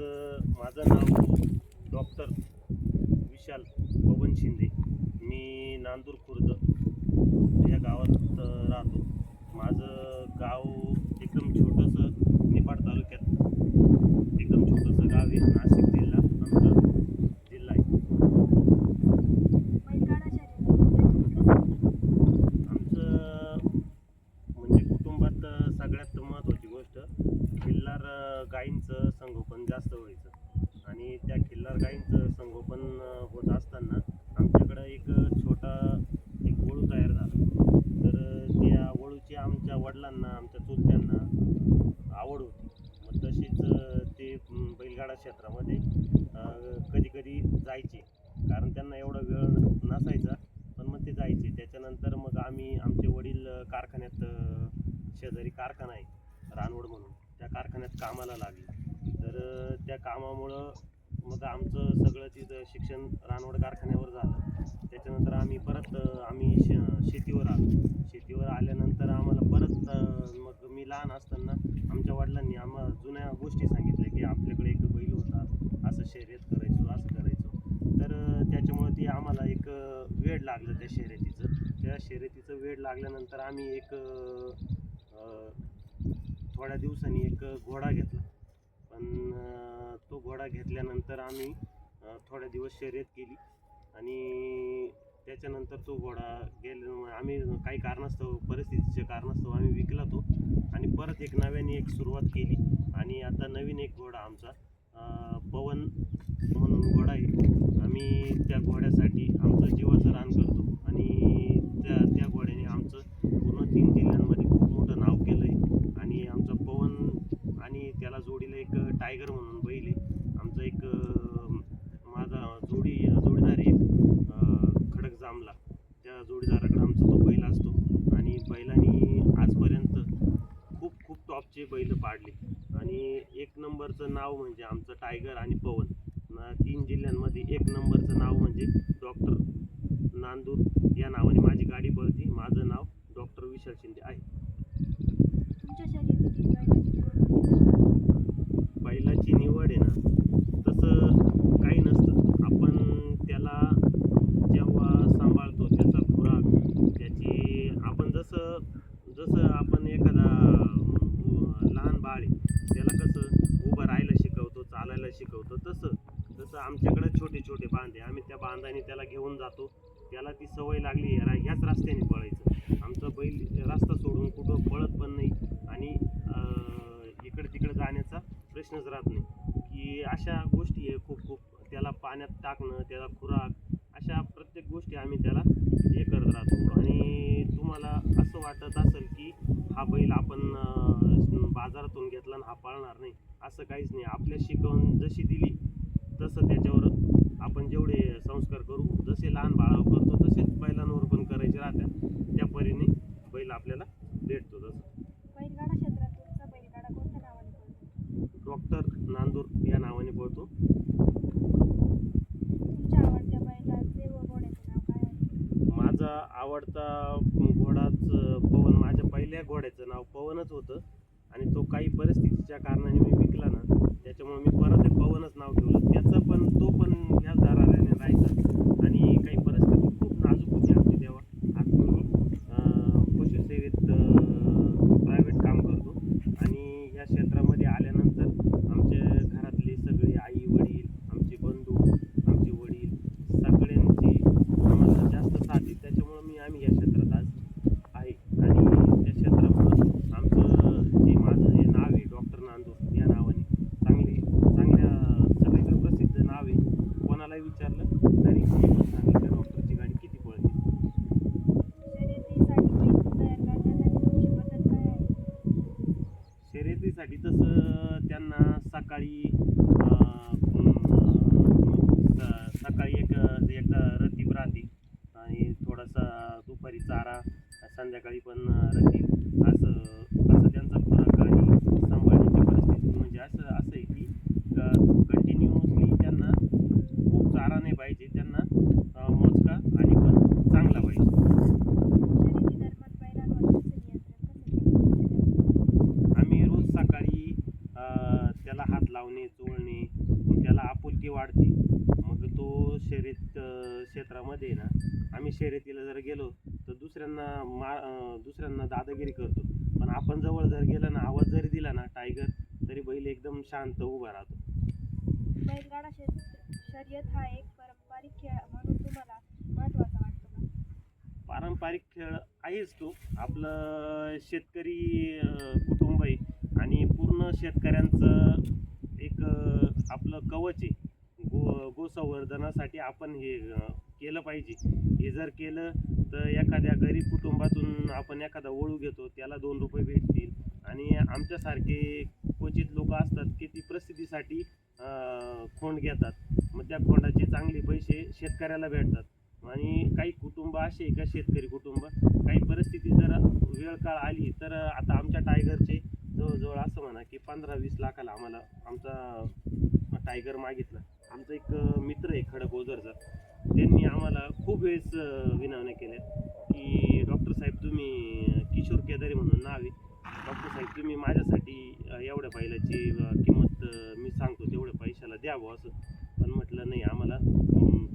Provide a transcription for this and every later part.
माझं नाव डॉक्टर विशाल पवन शिंदे. मी नांदूर खुर्द या गावात राहतो. माझं गाव एकदम छोटंसं निफाड तालुक्यात एकदम छोटंसं गाव आहे. नाशिक जिल्हा आमचा जिल्हा आहे. आमचं म्हणजे कुटुंबात सगळ्यात महत्त्वाची गोष्ट खिल्लार गायींचं संगोपन जास्त व्हायचं आणि त्या खिल्लार गायींचं संगोपन होत असताना आमच्याकडं एक छोटा वळू तयार झाला. तर त्या वळूची आमच्या वडिलांना, आमच्या चुलत्यांना आवड होती. मग तशीच ते बैलगाडा क्षेत्रामध्ये कधी कधी जायचे, कारण त्यांना एवढा वेळ नसायचा, पण मग ते जायचे. त्याच्यानंतर मग आमचे वडील कारखान्यात, शेजारी कारखाना आहे रानवड म्हणून, त्या कारखान्यात कामाला लागले. तर त्या कामामुळं मग आमचं सगळं तिथं शिक्षण रानवड कारखान्यावर झालं. त्याच्यानंतर आम्ही शेतीवर आलो. शेतीवर आल्यानंतर आम्हाला परत मग मी लहान असताना आमच्या वडिलांनी आम्हाला जुन्या गोष्टी सांगितल्या की आपल्याकडे एक बैल होता, असं शर्यत करायचो, असं करायचो. तर त्याच्यामुळं ती आम्हाला एक वेड लागलं त्या शर्यतीचं वेड लागल्यानंतर आम्ही एक थोड्या दिवसांनी एक घोडा घेतला. पण तो घोडा घेतल्यानंतर आम्ही थोड्या दिवस शर्यत केली आणि त्याच्यानंतर तो घोडा आम्ही काही परिस्थितीच्या कारणास्तव आम्ही विकला तो आणि परत नव्याने सुरुवात केली. आणि आता नवीन एक घोडा आमचा पवन म्हणून घोडा आहे. आम्ही त्या घोड्यासाठी आमचं जीवाचं रान करतो आणि त्या घोड्याने आमचं पूर्ण 3 जिल्ह्यांमध्ये खूप मोठं नाव केलं आहे. आणि आमचा पवन आणि त्याला जोडीला एक टायगर म्हणून बैल आहे. आमचा एक माझा जोडीदार आहे खडक जामला, त्या जोडीदाराकडे आमचा तो बैल असतो. आणि बैलांनी आजपर्यंत खूप टॉपचे बैल पाडले आणि 1 नंबरचं नाव म्हणजे आमचं टायगर आणि पवन. 3 जिल्ह्यांमध्ये 1 नंबरचं नाव म्हणजे डॉक्टर नांदूर या नावाने माझी गाडी पळते. माझं नाव डॉक्टर विशाल शिंदे आहे. बैलाची निवड आहे ना, तसं काही नसतं. आपण त्याला जेव्हा सांभाळतो, त्याचा खुराक, त्याची आपण जसं आपण एखादा लहान बाळ आहे, त्याला कसं उभं राहायला शिकवतो, चालायला शिकवतो, तसं आमच्याकडे छोटे बांध आहे. आम्ही त्या बांधाने त्याला घेऊन जातो. त्याला ती सवय लागली ह्याच रस्त्याने पळायचं. आमचा बैल रस्ता सोडून कुठं पळत पण नाही आणि इकडे तिकडे जाण्याचा प्रश्नच राहत नाही. की अशा गोष्टी आहे खूप त्याला पाण्यात टाकणं, त्याला खुराक, अशा प्रत्येक गोष्टी आम्ही त्याला हे करत राहतो. आणि तुम्हाला असं वाटत असेल की हा बैल आपण बाजारातून घेतला आणि हा पाळणार नाही, असं काहीच नाही. आपल्या शिकवण जशी दिली तसं त्याच्यावर आपण जेवढे संस्कार करू, जसे लहान बाळावर करतो तसेच बैलांवर पण करायचे राहतात. त्या परीने बैल आपल्याला भेटतो. तसं बैलगाडा क्षेत्रात तुमचा बैलगाडा कोणत्या नावाने पळतो? डॉक्टर नांदूर या नावाने पळतो. तुमच्या आवडत्या बैलाचे व घोड्याचे नाव काय आहे? माझा आवडता घोडाच पवन. माझ्या पहिल्या घोड्याचं नाव पवनच होतं आणि तो काही परिस्थितीच्या कारणाने मी विकला ना, त्याच्यामुळे मी परत पवनच नाव ठेवलं. तो पण ह्याच दराने राहायचा आणि काही परिस्थिती खूप नाजूक होती आमची तेव्हा. आज मी पशुसेवेत प्रायव्हेट काम करतो आणि ह्या क्षेत्रामध्ये आल्यानंतर आमच्या घरातले सगळे आई वडील, आमचे बंधू, आमचे वडील सगळ्यांची आम्हाला जास्त साथ आहे. त्याच्यामुळं आम्ही या क्षेत्रात आज आहे. आणि त्या क्षेत्रामुळं माझं हे नाव आहे डॉक्टर नांदूर या नावाने चांगल्या सगळीकडे प्रसिद्ध नाव आहे. कोणालाही विचारलं तरी मी पण सांगेल त्या डॉक्टरची गाडी किती पळते. शर्यतीसाठी तसं त्यांना सकाळी एकदा रतीब राहते आणि थोडासा दुपारी चारा, संध्याकाळी पण रतीब, असं त्यांचा खुराक आणि सांभाळण्याची परिस्थिती म्हणजे असं आहे की कंटिन्युअसली त्यांना खूप चारा नाही पाहिजे, त्यांना मोजका आणि पण चांगला पाहिजे. आम्ही रोज सकाळी त्याला हात लावणे, वाढते. मग तो शर्यत क्षेत्रामध्ये ना आम्ही शर्यतीला जर गेलो तर दुसऱ्यांना दादागिरी करतो. पण आपण जवळ जर गेलं ना, आवाज जरी दिला ना टायगर, तरी बैल एकदम शांत उभा राहतो. बैलगाडा शर्यत हा एक पारंपरिक खेळ म्हणून तुम्हाला महत्त्वाचा वाटतो का? पारंपरिक खेळ आहेच तो. आपलं शेतकरी कुटुंब आहे आणि पूर्ण शेतकऱ्यांचं एक आपलं कवच आहे. गोसंवर्धनासाठी आपण हे केलं पाहिजे. हे जर केलं तर एखाद्या गरीब कुटुंबातून आपण एखादा वळू घेतो, त्याला 2 रुपये भेटतील. आणि आमच्यासारखे क्वचित लोक असतात की ती प्रसिद्धीसाठी खोंड घेतात. मग त्या खोंडाचे चांगले पैसे शेतकऱ्याला भेटतात. आणि काही कुटुंब असे का शेतकरी कुटुंब, काही परिस्थिती जर वेळ काळ आली तर आता आमच्या टायगरचे जवळजवळ असं म्हणा की 15-20 लाखाला आम्हाला आमचा टायगर मागितला. आमचा एक मित्र आहे खडक ओझरचा, त्यांनी आम्हाला खूप वेळेस विनवण्या केल्या की डॉक्टर साहेब तुम्ही, किशोर केदारी म्हणून नाव आहे, डॉक्टर साहेब तुम्ही माझ्यासाठी एवढ्या बैलाची किंमत मी सांगतो तेवढ्या पैशाला द्यावं असं. पण म्हटलं नाही, आम्हाला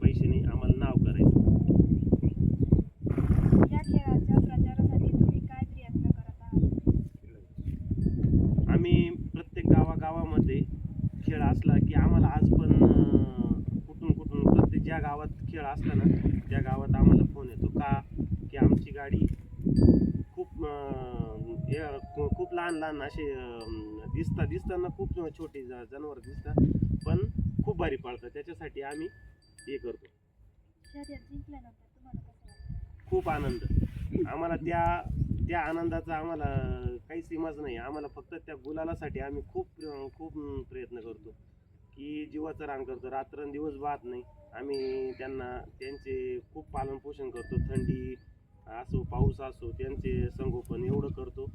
पैसे नाही, आम्हाला नाव करायचं. या खेळाच्या प्रचारासाठी तुम्ही काय प्रयत्न करत आहात? आम्ही प्रत्येक गावागावामध्ये खेळ असला की आम्हाला आज पण कुठून प्रत्येक ज्या गावात खेळ असला ना त्या गावात आम्हाला फोन येतो का की आमची गाडी खूप लहान असे दिसताना खूप छोटी जनावर दिसतात, पण खूप भारी पळतात. त्याच्यासाठी आम्ही हे करतो. शर्यत जिंकल्यानंतर तुम्हाला कसं वाटतं? खूप आनंद. आम्हाला त्या आनंदाचा आम्हाला काही सीमाच नाही. आम्हाला फक्त त्या गुलालासाठी आम्ही खूप प्रयत्न करतो की जीवाचं रान करतो. रात्रंदिवस पाहत नाही. आम्ही त्यांचे खूप पालनपोषण करतो. थंडी असो, पाऊस असो, त्यांचे संगोपन एवढं करतो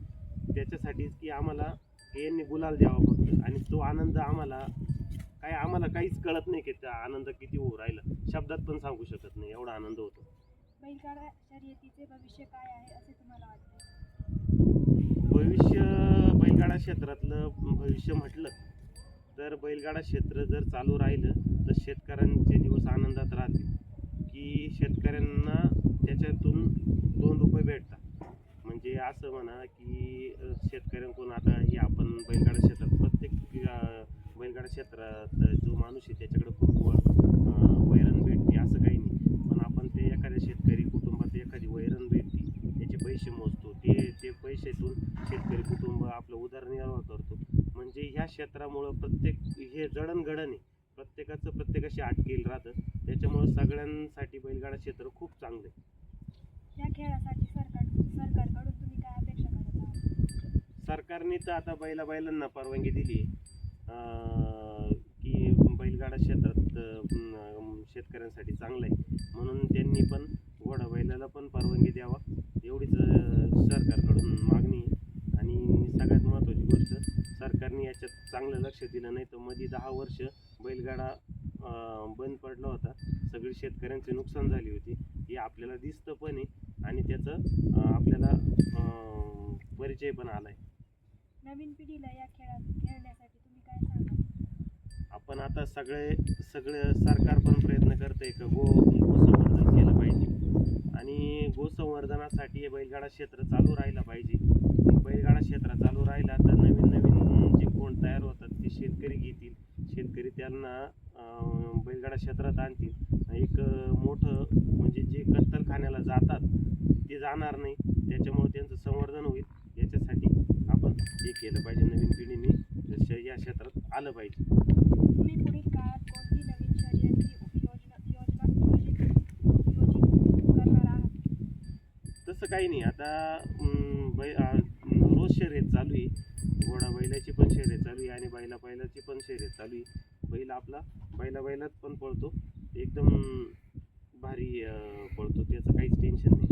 त्याच्यासाठीच की आम्हाला यांनी गुलाल द्यावा फक्त. आणि तो आनंद आम्हाला काहीच कळत नाही की त्या आनंद किती होऊ राहिला, शब्दात पण सांगू शकत नाही, एवढा आनंद होतो. बैलगाडा शर्यतीचे भविष्य काय आहे असे तुम्हाला वाटते? बैलगाडा क्षेत्रातलं भविष्य म्हटलं तर बैलगाडा क्षेत्र जर चालू राहिलं तर शेतकऱ्यांचे दिवस आनंदात राहतील. की शेतकऱ्यांना त्याच्यातून 2 रुपये भेटतात. म्हणजे असं म्हणा की शेतकऱ्यांकडून आता हे आपण बैलगाडा क्षेत्रात प्रत्येक बैलगाडा क्षेत्रात जो माणूस आहे त्याच्याकडे खूप वैरण भेटते असं काही नाही. पण आपण ते एखाद्या शेतकरी कुटुंबात एखादी वैरण भेटते, त्याचे पैसे मोजतो, ते पैशातून शेतकरी कुटुंब आपलं उदरनिर्वाह करतो. म्हणजे ह्या क्षेत्रामुळं प्रत्येक हे जडणघडण आहे, प्रत्येकाशी अटकेल राहतं. त्याच्यामुळं सगळ्यांसाठी बैलगाडा क्षेत्र खूप चांगलं आहे. या खेळासाठी सरकारकडून तुम्ही काय अपेक्षा करत आहात? सरकारने तर आता बैलांना परवानगी दिली की बैलगाडा क्षेत्रात शेतकऱ्यांसाठी चांगलं आहे, म्हणून त्यांनी पण घोडा बैलाला पण परवानगी द्यावा एवढीच सरकारकडून मागणी आहे. आणि सगळ्यात महत्त्वाची गोष्ट, सरकारने याच्यात चांगलं लक्ष दिलं नाही तर मध्ये 10 वर्ष बैलगाडा बंद पडला होता. सगळी शेतकऱ्यांचे नुकसान झाली होती. हे आपल्याला दिसतं पण आहे आणि त्याचं आपल्याला परिचय पण आला आहे. नवीन पिढीला या खेळण्यासाठी तुम्ही काय सांगाल? आपण आता सगळे सरकार पण प्रयत्न करते का गोसंवर्धन केलं पाहिजे आणि गोसंवर्धनासाठी बैलगाडा क्षेत्र चालू राहिला पाहिजे. बैलगाडा क्षेत्र चालू राहिला तर नवीन जे कोण तयार होतात ते शेतकरी घेतील. शेतकरी त्यांना बैलगाडा क्षेत्रात आणतील. एक मोठं म्हणजे जे कत्तलखान्याला जातात ते जाणार नाही, त्याच्यामुळे त्यांचं संवर्धन होईल. याच्यासाठी आपण हे केलं पाहिजे. नवीन पिढीने या क्षेत्रात आलं पाहिजे. तुम्ही पुढील काळात कोणती नवीन शर्यती योजित करणार आहात? तसं काही नाही. आता रोज शर्यत चालू आहे. घोडा बैलाची पण शर्यत चालू आहे आणि बैलाची पण शर्यत चालू आहे. बैल आपला बैलात पण पळतो, एकदम भारी पळतो, त्याचं काहीच टेन्शन नाही.